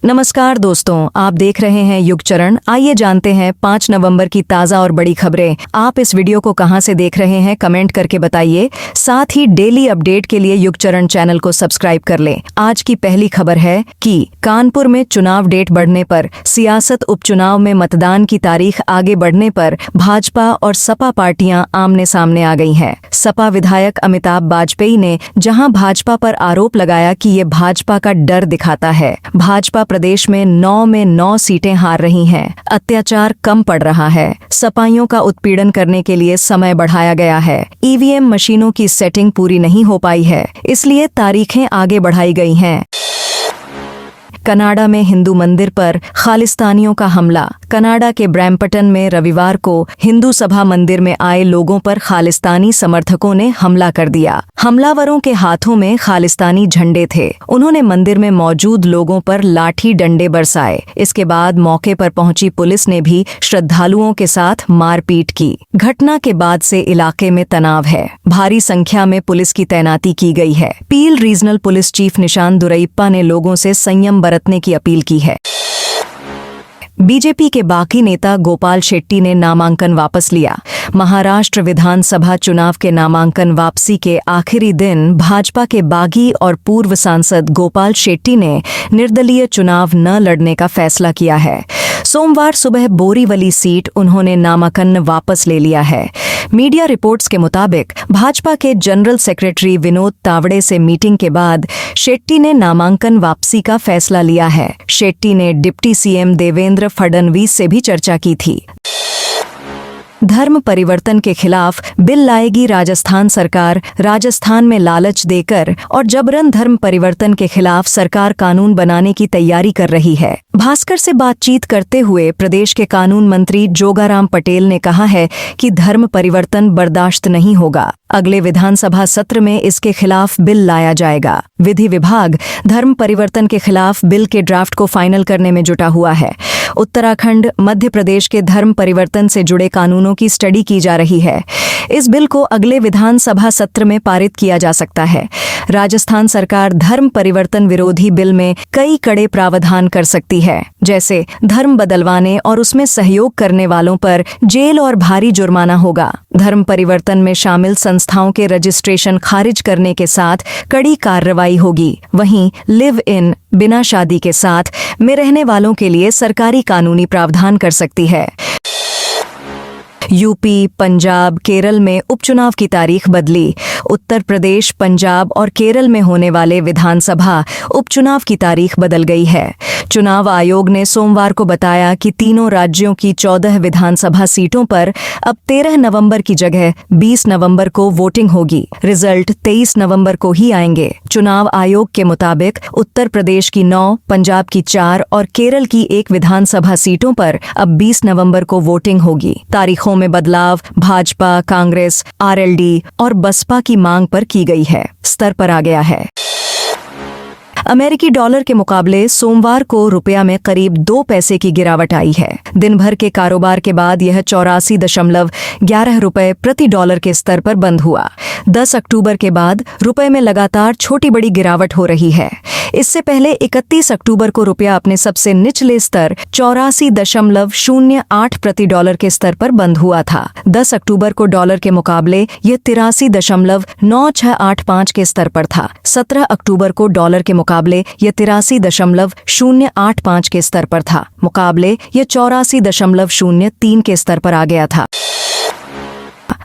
नमस्कार दोस्तों, आप देख रहे हैं युग चरण। आइए जानते हैं 5 नवंबर की ताज़ा और बड़ी खबरें। आप इस वीडियो को कहां से देख रहे हैं कमेंट करके बताइए। साथ ही डेली अपडेट के लिए युग चरण चैनल को सब्सक्राइब कर लें। आज की पहली खबर है कि कानपुर में चुनाव डेट बढ़ने पर, सियासत उपचुनाव में मतदान की तारीख आगे बढ़ने पर भाजपा और सपा पार्टियां आमने सामने आ गई हैं। सपा विधायक अमिताभ वाजपेयी ने जहां भाजपा पर आरोप लगाया कि ये भाजपा का डर दिखाता है। भाजपा प्रदेश में 9 सीटें हार रही हैं। अत्याचार कम पड़ रहा है। सपाइयों का उत्पीड़न करने के लिए समय बढ़ाया गया है। ईवीएम मशीनों की सेटिंग पूरी नहीं हो पाई है, इसलिए तारीखें आगे बढ़ाई गई हैं। कनाडा में हिंदू मंदिर पर खालिस्तानियों का हमला। कनाडा के ब्रैम्पटन में रविवार को हिंदू सभा मंदिर में आए लोगों पर खालिस्तानी समर्थकों ने हमला कर दिया। हमलावरों के हाथों में खालिस्तानी झंडे थे। उन्होंने मंदिर में मौजूद लोगों पर लाठी डंडे बरसाए। इसके बाद मौके पर पहुंची पुलिस ने भी श्रद्धालुओं के साथ मारपीट की। घटना के बाद से इलाके में तनाव है। भारी संख्या में पुलिस की तैनाती की गई है। पील रीजनल पुलिस चीफ निशान दुरईप्पा ने लोगों से संयम बरतने की अपील की है। बीजेपी के बागी नेता गोपाल शेट्टी ने नामांकन वापस लिया। महाराष्ट्र विधानसभा चुनाव के नामांकन वापसी के आखिरी दिन भाजपा के बागी और पूर्व सांसद गोपाल शेट्टी ने निर्दलीय चुनाव न लड़ने का फैसला किया है। सोमवार सुबह बोरीवली सीट उन्होंने नामांकन वापस ले लिया है। मीडिया रिपोर्ट्स के मुताबिक भाजपा के जनरल सेक्रेटरी विनोद तावड़े से मीटिंग के बाद शेट्टी ने नामांकन वापसी का फैसला लिया है। शेट्टी ने डिप्टी सीएम देवेंद्र फडणवीस से भी चर्चा की थी। धर्म परिवर्तन के खिलाफ बिल लाएगी राजस्थान सरकार। राजस्थान में लालच देकर और जबरन धर्म परिवर्तन के खिलाफ सरकार कानून बनाने की तैयारी कर रही है। भास्कर से बातचीत करते हुए प्रदेश के कानून मंत्री जोगाराम पटेल ने कहा है कि धर्म परिवर्तन बर्दाश्त नहीं होगा। अगले विधानसभा सत्र में इसके खिलाफ बिल लाया जाएगा। विधि विभाग धर्म परिवर्तन के खिलाफ बिल के ड्राफ्ट को फाइनल करने में जुटा हुआ है। उत्तराखंड, मध्य प्रदेश के धर्म परिवर्तन से जुड़े कानूनों की स्टडी की जा रही है। इस बिल को अगले विधानसभा सत्र में पारित किया जा सकता है। राजस्थान सरकार धर्म परिवर्तन विरोधी बिल में कई कड़े प्रावधान कर सकती है, जैसे धर्म बदलवाने और उसमें सहयोग करने वालों पर जेल और भारी जुर्माना होगा। धर्म परिवर्तन में शामिल संस्थाओं के रजिस्ट्रेशन खारिज करने के साथ कड़ी कार्रवाई होगी। वहीं लिव इन, बिना शादी के साथ में रहने वालों के लिए सरकारी कानूनी प्रावधान कर सकती है। यूपी, पंजाब, केरल में उपचुनाव की तारीख बदली। उत्तर प्रदेश, पंजाब और केरल में होने वाले विधानसभा उपचुनाव की तारीख बदल गई है। चुनाव आयोग ने सोमवार को बताया कि तीनों राज्यों की 14 विधानसभा सीटों पर अब 13 नवंबर की जगह 20 नवंबर को वोटिंग होगी। रिजल्ट 23 नवंबर को ही आएंगे। चुनाव आयोग के मुताबिक उत्तर प्रदेश की 9, पंजाब की 4 और केरल की 1 विधानसभा सीटों पर अब 20 नवंबर को वोटिंग होगी। तारीखों में बदलाव भाजपा, कांग्रेस, आरएलडी और बसपा की मांग पर की गई है। स्तर पर आ गया है। अमेरिकी डॉलर के मुकाबले सोमवार को रुपया में करीब 2 पैसे की गिरावट आई है। दिन भर के कारोबार के बाद यह 84.11 रुपये प्रति डॉलर के स्तर पर बंद हुआ। 10 अक्टूबर के बाद रुपये में लगातार छोटी बड़ी गिरावट हो रही है। इससे पहले 31 अक्टूबर को रुपया अपने सबसे निचले स्तर 84.08 प्रति डॉलर के स्तर पर बंद हुआ था। 10 अक्टूबर को डॉलर के मुकाबले यह 83.9685 के स्तर पर था। 17 अक्टूबर को डॉलर के मुकाबले यह 83.085 के स्तर पर था। मुकाबले यह 84.03 के स्तर पर आ गया था।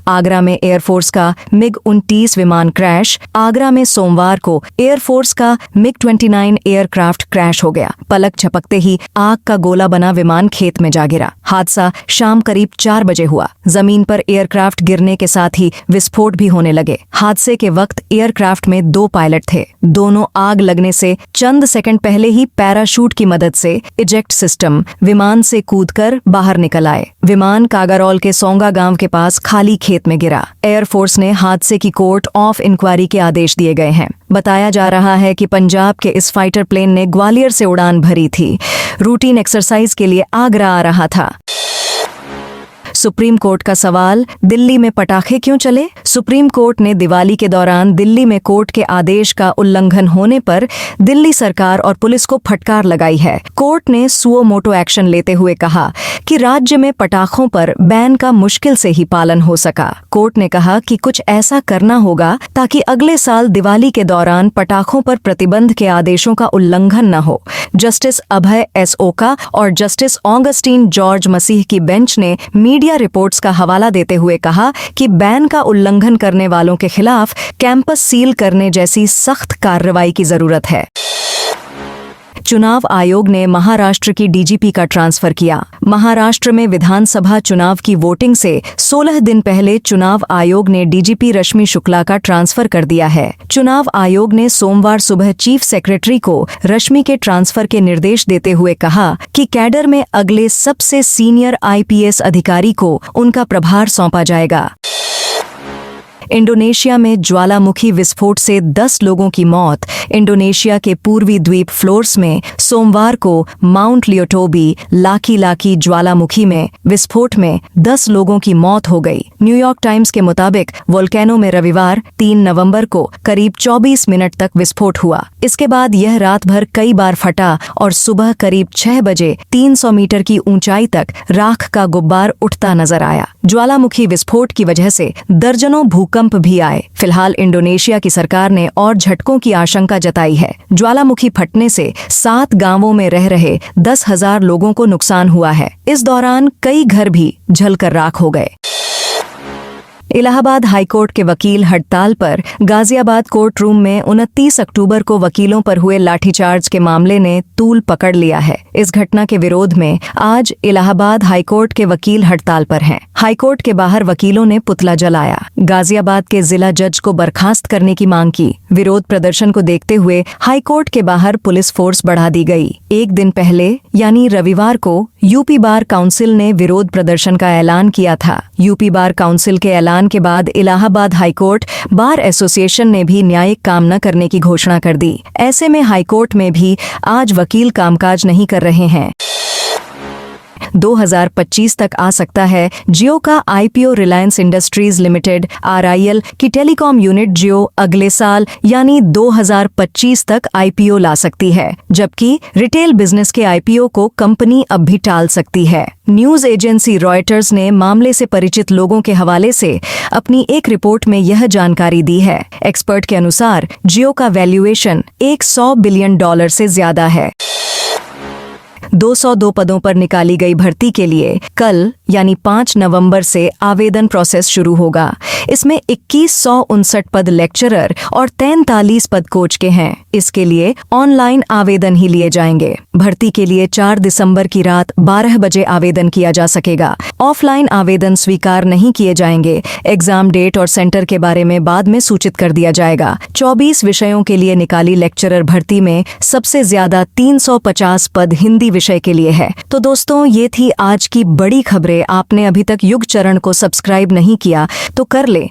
आगरा में एयरफोर्स का मिग-29 विमान क्रैश। आगरा में सोमवार को एयरफोर्स का मिग-29 एयरक्राफ्ट क्रैश हो गया। पलक झपकते ही आग का गोला बना विमान खेत में जा गिरा। हादसा शाम करीब 4 बजे हुआ। जमीन पर एयरक्राफ्ट गिरने के साथ ही विस्फोट भी होने लगे। हादसे के वक्त एयरक्राफ्ट में 2 पायलट थे। दोनों आग लगने से चंद सेकंड पहले ही पैराशूट की मदद से इजेक्ट सिस्टम विमान से कूदकर बाहर निकल आए। विमान कागारौल के सोंगा गांव के पास खाली खेत में गिरा। एयरफोर्स ने हादसे की कोर्ट ऑफ इंक्वायरी के आदेश दिए गए हैं। बताया जा रहा है कि पंजाब के इस फाइटर प्लेन ने ग्वालियर से उड़ान भरी थी। रूटीन एक्सरसाइज के लिए आगरा आ रहा था। सुप्रीम कोर्ट का सवाल, दिल्ली में पटाखे क्यों चले? सुप्रीम कोर्ट ने दिवाली के दौरान दिल्ली में कोर्ट के आदेश का उल्लंघन होने पर दिल्ली सरकार और पुलिस को फटकार लगाई है। कोर्ट ने सुओ मोटो एक्शन लेते हुए कहा कि राज्य में पटाखों पर बैन का मुश्किल से ही पालन हो सका। कोर्ट ने कहा कि कुछ ऐसा करना होगा ताकि अगले साल दिवाली के दौरान पटाखों पर प्रतिबंध के आदेशों का उल्लंघन न हो। जस्टिस अभय एस ओका और जस्टिस ऑगस्टीन जॉर्ज मसीह की बेंच ने मीडिया रिपोर्ट्स का हवाला देते हुए कहा कि बैन का उल्लंघन करने वालों के खिलाफ कैंपस सील करने जैसी सख्त कार्रवाई की जरूरत है। चुनाव आयोग ने महाराष्ट्र की डीजीपी का ट्रांसफर किया। महाराष्ट्र में विधानसभा चुनाव की वोटिंग से 16 दिन पहले चुनाव आयोग ने डीजीपी रश्मि शुक्ला का ट्रांसफर कर दिया है। चुनाव आयोग ने सोमवार सुबह चीफ सेक्रेटरी को रश्मि के ट्रांसफर के निर्देश देते हुए कहा कि कैडर में अगले सबसे सीनियर आईपीएस अधिकारी को उनका प्रभार सौंपा जाएगा। इंडोनेशिया में ज्वालामुखी विस्फोट से 10 लोगों की मौत। इंडोनेशिया के पूर्वी द्वीप फ्लोर्स में सोमवार को माउंट लियोटोबी लाकी लाकी ज्वालामुखी में विस्फोट में 10 लोगों की मौत हो गई। न्यूयॉर्क टाइम्स के मुताबिक वोल्केनो में रविवार 3 नवंबर को करीब 24 मिनट तक विस्फोट हुआ। इसके बाद यह रात भर कई बार फटा और सुबह करीब 6 बजे 300 मीटर की ऊंचाई तक राख का गुब्बार उठता नजर आया। ज्वालामुखी विस्फोट की वजह से दर्जनों भूकंप भी आए। फिलहाल इंडोनेशिया की सरकार ने और झटकों की आशंका जताई है। ज्वालामुखी फटने से 7 गांवों में रह रहे 10,000 लोगों को नुकसान हुआ है। इस दौरान कई घर भी जलकर राख हो गए। इलाहाबाद हाईकोर्ट के वकील हड़ताल पर। गाजियाबाद कोर्ट रूम में 29 अक्टूबर को वकीलों पर हुए लाठीचार्ज के मामले ने तूल पकड़ लिया है। इस घटना के विरोध में आज इलाहाबाद हाईकोर्ट के वकील हड़ताल पर हैं। हाईकोर्ट के बाहर वकीलों ने पुतला जलाया। गाजियाबाद के जिला जज को बर्खास्त करने की मांग की। विरोध प्रदर्शन को देखते हुए हाईकोर्ट के बाहर पुलिस फोर्स बढ़ा दी गई। एक दिन पहले यानी रविवार को यूपी बार काउंसिल ने विरोध प्रदर्शन का ऐलान किया था। यूपी बार काउंसिल के ऐलान के बाद इलाहाबाद हाईकोर्ट बार एसोसिएशन ने भी न्यायिक काम न करने की घोषणा कर दी। ऐसे में हाईकोर्ट में भी आज वकील कामकाज नहीं कर रहे हैं। 2025 तक आ सकता है जियो का IPO. Reliance industries limited RIL की टेलीकॉम यूनिट जियो अगले साल यानी 2025 तक आईपीओ ला सकती है, जबकि रिटेल बिजनेस के आईपीओ को कंपनी अब भी टाल सकती है। न्यूज एजेंसी रॉयटर्स ने मामले से परिचित लोगों के हवाले से अपनी एक रिपोर्ट में यह जानकारी दी है। एक्सपर्ट के अनुसार जियो का वैल्यूएशन $100 बिलियन से ज्यादा है। 202 पदों पर निकाली गई भर्ती के लिए कल यानी 5 नवंबर से आवेदन प्रोसेस शुरू होगा। इसमें 2159 पद लेक्चरर और 43 पद कोच के हैं। इसके लिए ऑनलाइन आवेदन ही लिए जाएंगे। भर्ती के लिए 4 दिसंबर की रात 12 बजे आवेदन किया जा सकेगा। ऑफलाइन आवेदन स्वीकार नहीं किए जाएंगे। एग्जाम डेट और सेंटर के बारे में बाद में सूचित कर दिया जाएगा। 24 विषयों के लिए निकाली लेक्चरर भर्ती में सबसे ज्यादा 350 पद हिंदी विषय के लिए है। तो दोस्तों, ये थी आज की बड़ी खबरें। आपने अभी तक युग चरण को सब्सक्राइब नहीं किया तो कर ले।